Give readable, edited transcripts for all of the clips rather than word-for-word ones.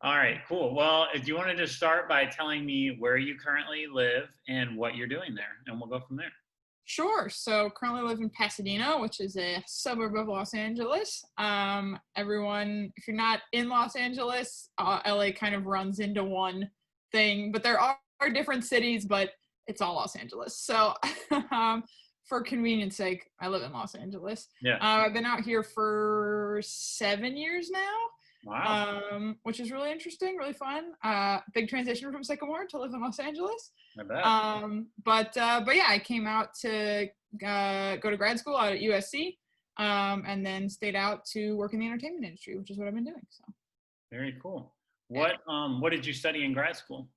All right, cool. Well, if you want to just start by telling me where you currently live and what you're doing there, and we'll go from there. Sure. So currently live in Pasadena, which is a suburb of Los Angeles. Everyone, if you're not in Los Angeles, LA kind of runs into one thing, but there are different cities, but it's all Los Angeles. So for convenience sake, I live in Los Angeles. Yeah. I've been out here for 7 years now. Wow. Which is really interesting, really fun. Big transition from Sycamore to live in Los Angeles. I bet. But yeah, I came out to go to grad school out at USC, and then stayed out to work in the entertainment industry, which is what I've been doing. So Very cool. What did you study in grad school?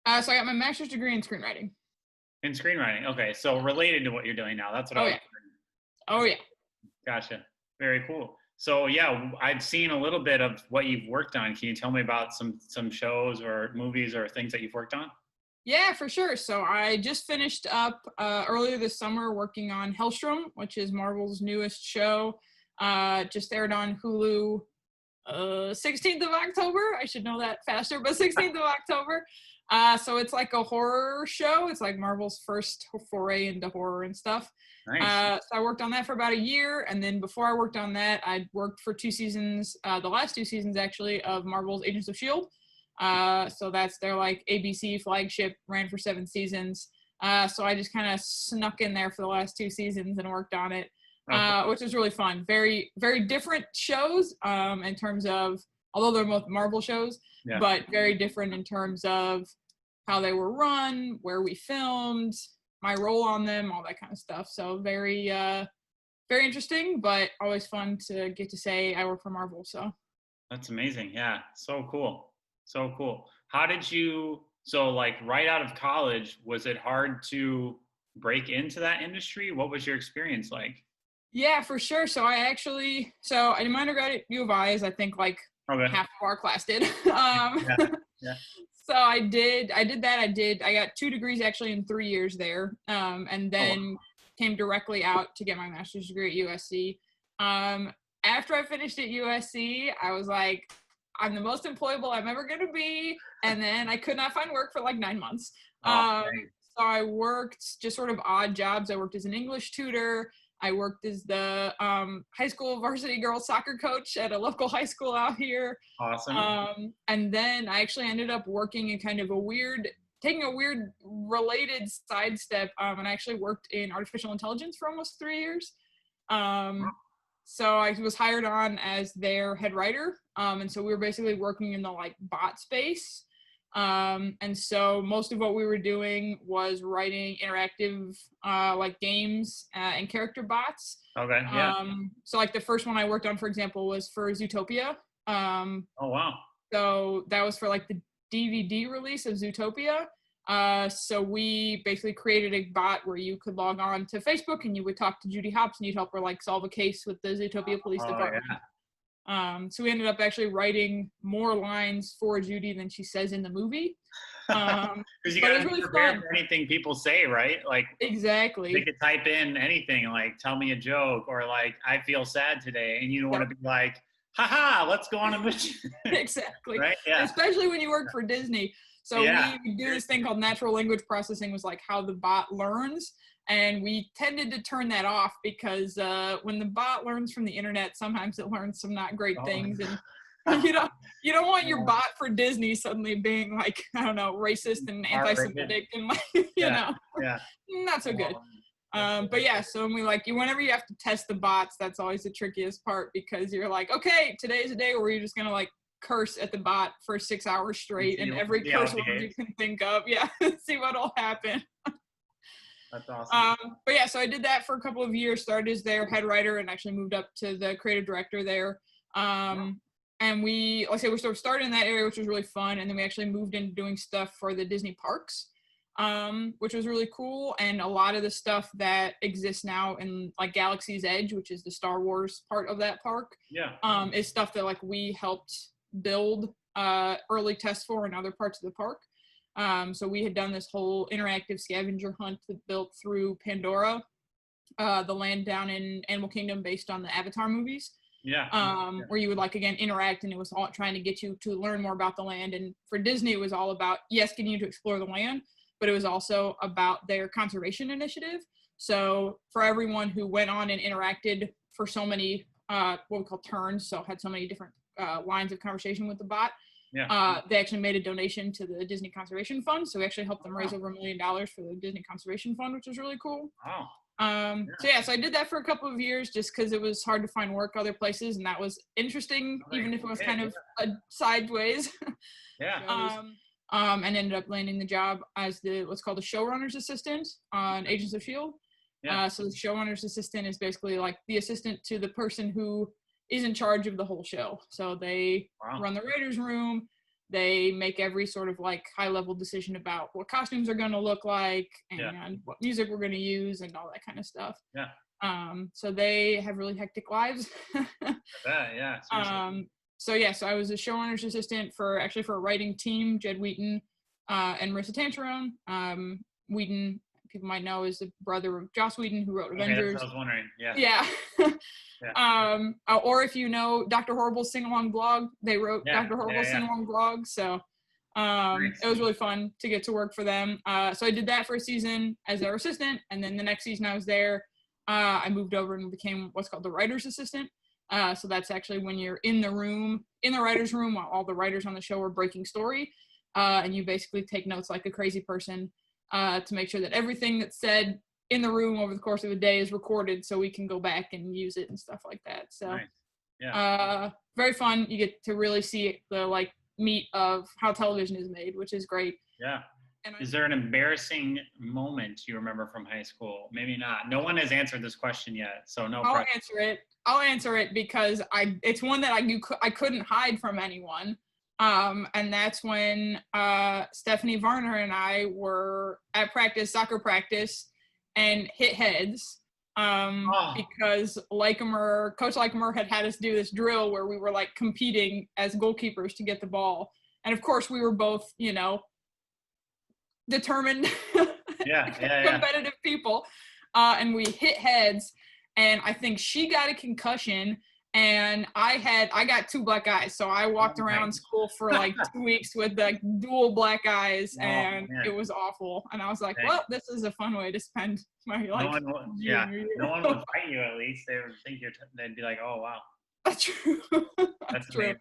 so I got my master's degree in screenwriting. In screenwriting. Okay, so related to what you're doing now. That's what I was. Yeah. Oh yeah. Gotcha. Very cool. So yeah, I've seen a little bit of what you've worked on. Can you tell me about some shows or movies or things that you've worked on? Yeah, for sure. So I just finished up earlier this summer working on Hellstrom, which is Marvel's newest show. Just aired on Hulu 16th of October. I should know that faster, but 16th of October. So it's like a horror show. It's like Marvel's first foray into horror and stuff. Nice. So I worked on that for about a year, and then before I worked on that, I worked for 2 seasons, the last 2 seasons actually, of Marvel's Agents of S.H.I.E.L.D. So that's their like ABC flagship, ran for 7 seasons. So I just kind of snuck in there for the last 2 seasons and worked on it, which was really fun. Very, very different shows in terms of, although they're both Marvel shows, Yeah. but very different in terms of how they were run, where we filmed, my role on them, all that kind of stuff. So very, very interesting, but always fun to get to say I work for Marvel. So That's amazing. Yeah. So cool. So cool. How did you, so like right out of college, was it hard to break into that industry? What was your experience like? yeah, for sure. So I did my undergrad at U of I, as I think like Okay. half of our class did. Yeah. Yeah. So I did that. I got 2 degrees actually in 3 years there. And then came directly out to get my master's degree at USC. After I finished at USC, I was like, I'm the most employable I'm ever going to be. And then I could not find work for like 9 months. So I worked just sort of odd jobs. I worked as an English tutor. I worked as the high school varsity girls soccer coach at a local high school out here. Awesome. And then I actually ended up working in kind of taking a weird related sidestep. And I actually worked in artificial intelligence for almost 3 years. So I was hired on as their head writer. And so we were basically working in the like bot space. And so most of what we were doing was writing interactive like games and character bots. Okay. Yeah. So like the first one I worked on, for example, was for Zootopia. Oh wow. So that was for like the DVD release of Zootopia. So we basically created a bot where you could log on to Facebook and you would talk to Judy Hopps and you'd help her like solve a case with the Zootopia Police Department. Yeah. So we ended up actually writing more lines for Judy than she says in the movie. Because you got to be prepared for anything people say, right? Like exactly. They could type in anything, like "tell me a joke" or like "I feel sad today," and you don't want to be like, "haha, let's go on a mission." Exactly. Right? Yeah. Especially when you work for Disney. So we do this thing called natural language processing, was like how the bot learns. And we tended to turn that off because when the bot learns from the internet, sometimes it learns some not great things. And you don't want your bot for Disney suddenly being like, I don't know, racist and anti-Semitic and like, you know, not so good. But yeah, so whenever you have to test the bots, that's always the trickiest part, because you're like, okay, today's a day where you're just going to like curse at the bot for 6 hours straight and every curse word you can think of. Yeah. See what'll happen. That's awesome. But yeah, so I did that for a couple of years, started as their head writer and actually moved up to the creative director there. And we sort of started in that area, which was really fun. And then we actually moved into doing stuff for the Disney parks, which was really cool. And a lot of the stuff that exists now in like Galaxy's Edge, which is the Star Wars part of that park, is stuff that like we helped build early tests for in other parts of the park. So we had done this whole interactive scavenger hunt that built through Pandora, the land down in Animal Kingdom based on the Avatar movies. Yeah. Where you would like, again, interact, and it was all trying to get you to learn more about the land. And for Disney, it was all about, yes, getting you to explore the land, but it was also about their conservation initiative. So for everyone who went on and interacted for so many, what we call turns, so had so many different lines of conversation with the bot, they actually made a donation to the Disney Conservation Fund. So we actually helped them raise over $1 million for the Disney Conservation Fund, which was really cool. Wow. So I did that for a couple of years just because it was hard to find work other places, and that was interesting, even if it was kind of sideways. And ended up landing the job as what's called the showrunner's assistant on Agents of S.H.I.E.L.D. So the showrunner's assistant is basically like the assistant to the person who is in charge of the whole show. So they run the writer's room. They make every sort of like high level decision about what costumes are going to look like and what music we're going to use and all that kind of stuff. So they have really hectic lives. So I was a showrunner's assistant for a writing team, Jed Wheaton and Marissa Tancherone. Wheaton, people might know, is the brother of Joss Whedon, who wrote Avengers. That's what I was wondering. Or if you know Dr. Horrible's sing-along blog, they wrote Dr. Horrible's sing-along blog. So it was really fun to get to work for them. So I did that for a season as their assistant, and then the next season I was there, I moved over and became what's called the writer's assistant. So that's actually when you're in the writer's room while all the writers on the show are breaking story, and you basically take notes like a crazy person to make sure that everything that's said in the room over the course of a day is recorded so we can go back and use it and stuff like that. So very fun. You get to really see the like meat of how television is made, which is great. Is there an embarrassing moment you remember from high school? Maybe not. No one has answered this question yet, so no pressure. I'll answer it because it's one that I couldn't hide from anyone. And that's when Stephanie Varner and I were at soccer practice, and hit heads because Coach Lycomer had us do this drill where we were like competing as goalkeepers to get the ball. And of course we were both, determined, competitive people. And we hit heads, and I think she got a concussion, and I got 2 black eyes. So I walked around school for like 2 weeks with like dual black eyes, and it was awful. And I was like, well, this is a fun way to spend my life. No one would fight you, at least. They would think they'd be like, oh, wow. That's true. That's true. Amazing.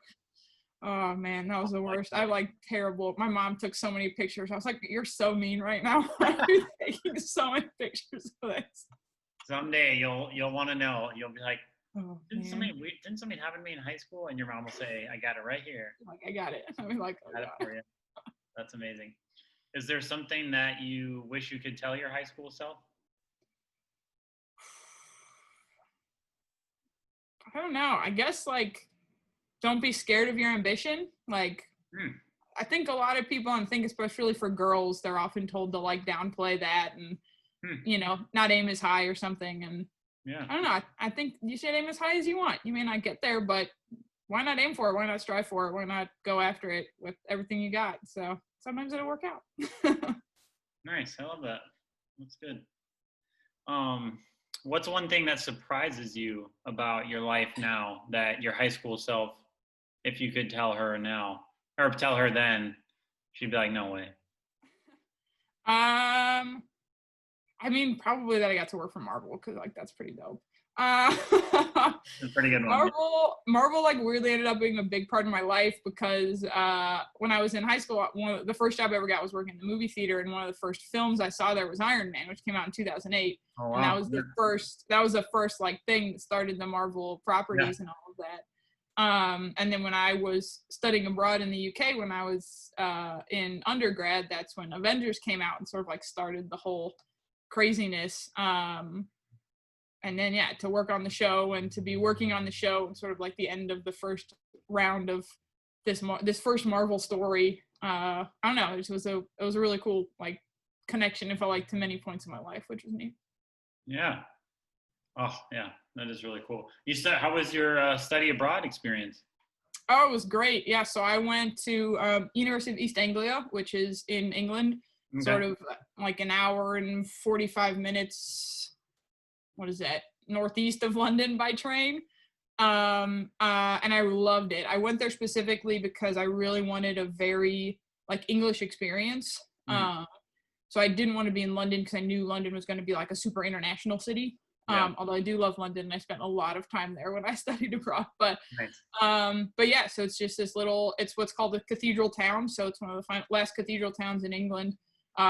Oh man, that was the worst. I like terrible. My mom took so many pictures. I was like, you're so mean right now. You're taking so many pictures of this. Someday you'll want to know. You'll be like, oh, didn't somebody have me in high school? And your mom will say, I got it right here. Like, I got it. I'll be like, oh, got it for you. That's amazing. Is there something that you wish you could tell your high school self? I don't know. I guess like, don't be scared of your ambition. Like, I think a lot of people, and I think especially for girls, they're often told to like downplay that and, not aim as high or something. And I don't know. I think you should aim as high as you want. You may not get there, but why not aim for it? Why not strive for it? Why not go after it with everything you got? So sometimes it'll work out. Nice. I love that. That's good. What's one thing that surprises you about your life now that your high school self, if you could tell her now, or tell her then, she'd be like, no way. I mean, probably that I got to work for Marvel, because like that's pretty dope. It's a pretty good one. Marvel like weirdly ended up being a big part of my life because when I was in high school, the first job I ever got was working in the movie theater, and one of the first films I saw there was Iron Man, which came out in 2008. Oh, wow. And that was the first like thing that started the Marvel properties and all of that. And then when I was studying abroad in the UK, when I was in undergrad, that's when Avengers came out and sort of like started the whole craziness. And then, to work on the show and to be working on the show and sort of like the end of the first round of this first Marvel story. I don't know. It was a really cool like connection. It felt like to many points in my life, which was neat. Yeah. Oh, yeah. That is really cool. How was your study abroad experience? Oh, it was great. Yeah. So I went to University of East Anglia, which is in England, sort of like an hour and 45 minutes. What is that? Northeast of London by train. And I loved it. I went there specifically because I really wanted a very like English experience. Mhm. So I didn't want to be in London because I knew London was going to be like a super international city. Yeah. Although I do love London and I spent a lot of time there when I studied abroad. Nice. But yeah, so it's just this little, it's what's called a cathedral town. So it's one of the last cathedral towns in England.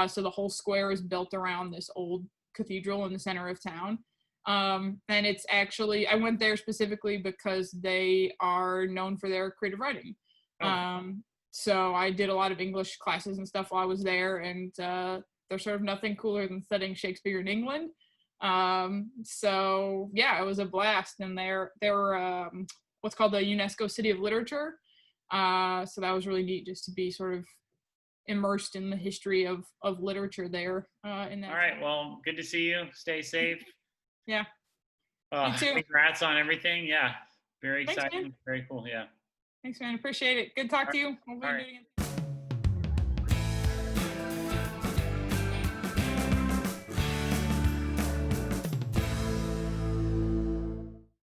So the whole square is built around this old cathedral in the center of town. And it's actually, I went there specifically because they are known for their creative writing. Oh, So I did a lot of English classes and stuff while I was there, and there's sort of nothing cooler than studying Shakespeare in England. So yeah, it was a blast, and they're what's called the UNESCO City of Literature. So that was really neat just to be sort of immersed in the history of literature there in that all right. time. Well, good to see you. Stay safe. Yeah, you too. Congrats on everything. Yeah. Very Thanks, man. exciting. Very cool. Yeah. Thanks, man. Appreciate it. Good talk All to right. you. Hopefully All we right. do it again.